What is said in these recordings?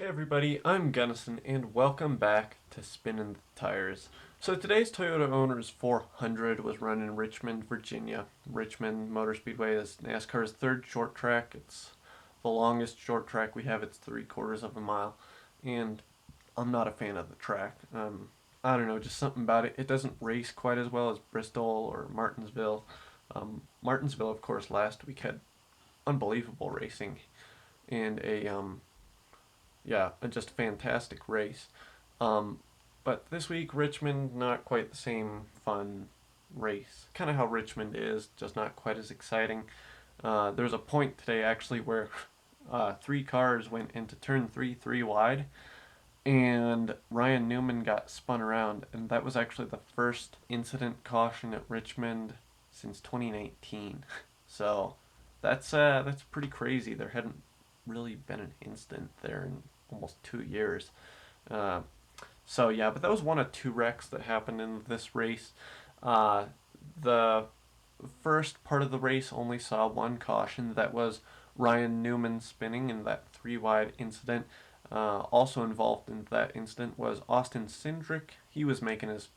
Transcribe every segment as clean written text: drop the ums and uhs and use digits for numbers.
Hey everybody, I'm Gunnison and welcome back to Spinning the Tires. So today's Toyota Owners 400 was run in Richmond, Virginia. Richmond Motor Speedway is NASCAR's third short track. It's the longest short track we have. It's 3/4 of a mile. And I'm not a fan of the track. I don't know, just something about it. It doesn't race quite as well as Bristol or Martinsville. Martinsville, of course, last week had unbelievable racing and just a fantastic race. Um, but this week, Richmond, not quite the same fun race. Kind of how Richmond is, just not quite as exciting. There was a point today, actually, where three cars went into turn three wide, and Ryan Newman got spun around, and that was actually the first incident caution at Richmond since 2019. So that's pretty crazy. There hadn't really been an incident there in almost 2 years. Uh, but that was one of two wrecks that happened in this race. The first part of the race only saw one caution. That was Ryan Newman spinning in that three wide incident. Also involved in that incident was Austin Cindric. He was making his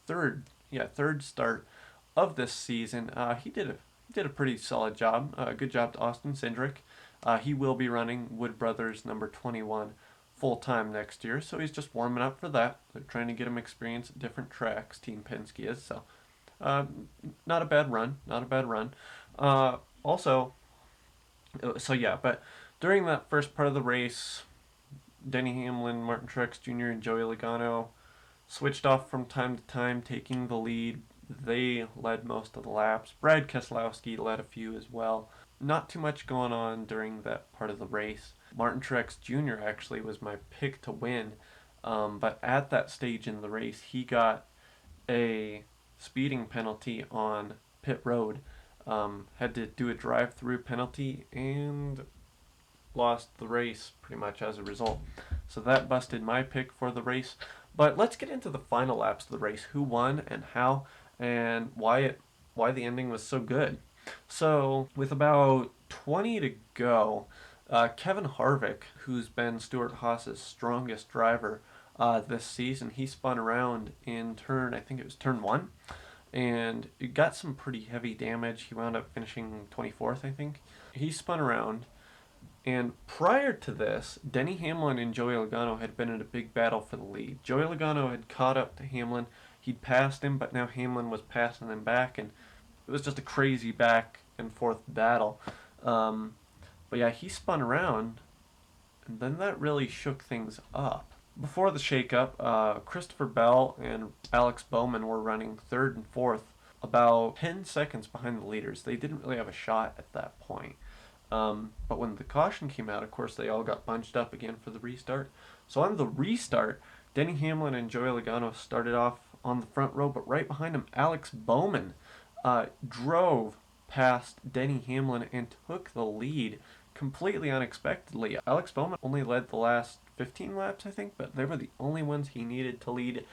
third third start of this season. He did a pretty solid job. Good job to Austin Cindric. He will be running Wood Brothers number 21 full time next year, so he's just warming up for that. They're trying to get him experience at different tracks. Team Penske is so. Uh, Not a bad run. Not a bad run. Also, but during that first part of the race, Denny Hamlin, Martin Truex Jr., and Joey Logano switched off from time to time, taking the lead. They led most of the laps. Brad Keselowski led a few as well. Not too much going on during that part of the race. Martin Truex Jr. actually was my pick to win, but at that stage in the race, he got a speeding penalty on pit road. Had to do a drive-through penalty and lost the race pretty much as a result. So that busted my pick for the race. But let's get into the final laps of the race. Who won and how, and why the ending was so good. So with about 20 to go, Kevin Harvick, who's been Stuart Haas's strongest driver this season, he spun around in I think it was turn one, and it got some pretty heavy damage. He wound up finishing 24th, I think. He spun around, and prior to this, Denny Hamlin and Joey Logano had been in a big battle for the lead. Joey Logano had caught up to Hamlin. He'd passed him, but now Hamlin was passing him back, and it was just a crazy back and forth battle. He spun around, and then that really shook things up. Before the shakeup, Christopher Bell and Alex Bowman were running third and fourth, about 10 seconds behind the leaders. They didn't really have a shot at that point. But when the caution came out, of course, they all got bunched up again for the restart. So on the restart, Denny Hamlin and Joey Logano started off on the front row, but right behind him, Alex Bowman drove past Denny Hamlin and took the lead completely unexpectedly. Alex Bowman only led the last 15 laps, I think, but they were the only ones he needed to lead.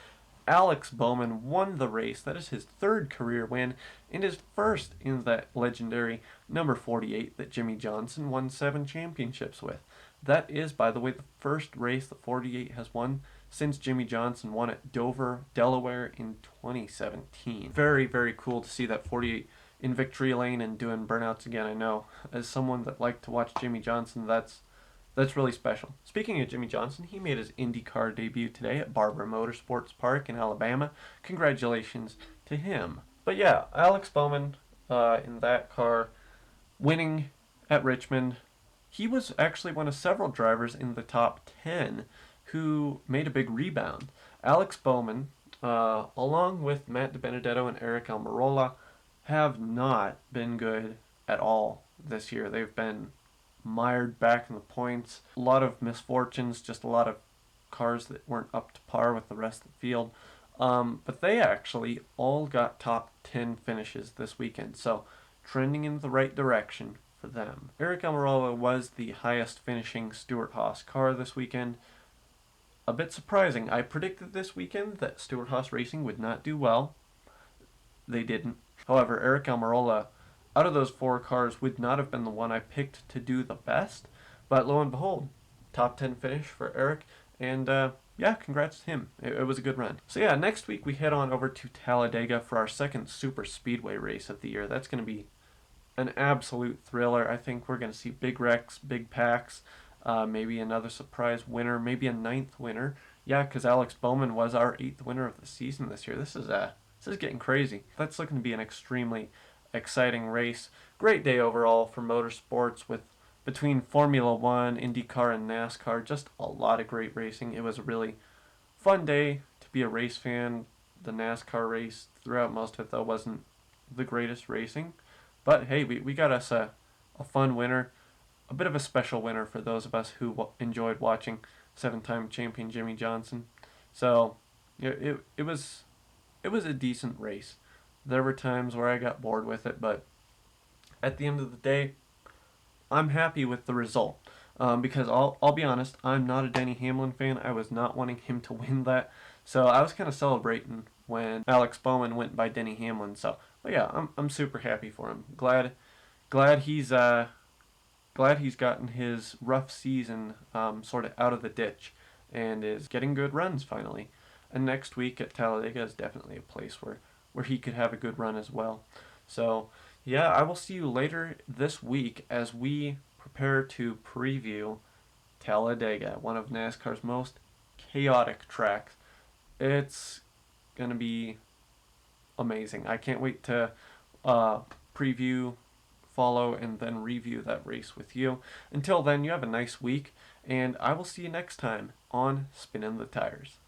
Alex Bowman won the race. That is his third career win and his first in that legendary number 48 that Jimmy Johnson won 7 championships with. That is, by the way, the first race that 48 has won since Jimmy Johnson won at Dover, Delaware in 2017. Very, very cool to see that 48 in victory lane and doing burnouts again. I know, as someone that liked to watch Jimmy Johnson, that's really special. Speaking of Jimmy Johnson, he made his IndyCar debut today at Barbara Motorsports Park in Alabama. Congratulations to him. But yeah, Alex Bowman in that car winning at Richmond. He was actually one of several drivers in the top 10 who made a big rebound. Alex Bowman, along with Matt DiBenedetto and Eric Almirola, have not been good at all this year. They've been mired back in the points. A lot of misfortunes, just a lot of cars that weren't up to par with the rest of the field. But they actually all got top 10 finishes this weekend, so trending in the right direction for them. Eric Almirola was the highest finishing Stuart Haas car this weekend. A bit surprising. I predicted this weekend that Stuart Haas Racing would not do well. They didn't. However, Eric Almirola, out of those 4 cars, would not have been the one I picked to do the best. But lo and behold, top 10 finish for Eric. And yeah, congrats to him. It was a good run. So yeah, next week we head on over to Talladega for our second super speedway race of the year. That's going to be an absolute thriller. I think we're going to see big wrecks, big packs, maybe another surprise winner, maybe a ninth winner. Yeah, because Alex Bowman was our eighth winner of the season this year. This is getting crazy. That's looking to be an extremely exciting race. Great day overall for motorsports with between Formula One, IndyCar, and NASCAR. Just a lot of great racing. It was a really fun day to be a race fan. The NASCAR race throughout most of it though wasn't the greatest racing. But hey, we got us a fun winner, a bit of a special winner for those of us who enjoyed watching seven-time champion Jimmy Johnson. So it was a decent race. There were times where I got bored with it, but at the end of the day, I'm happy with the result. Because I'll be honest, I'm not a Denny Hamlin fan. I was not wanting him to win that, so I was kind of celebrating when Alex Bowman went by Denny Hamlin. So, but yeah, I'm super happy for him. Glad he's glad he's gotten his rough season sort of out of the ditch and is getting good runs finally. And next week at Talladega is definitely a place where he could have a good run as well. So, yeah, I will see you later this week as we prepare to preview Talladega, one of NASCAR's most chaotic tracks. It's going to be amazing. I can't wait to preview, follow, and then review that race with you. Until then, you have a nice week, and I will see you next time on Spinning the Tires.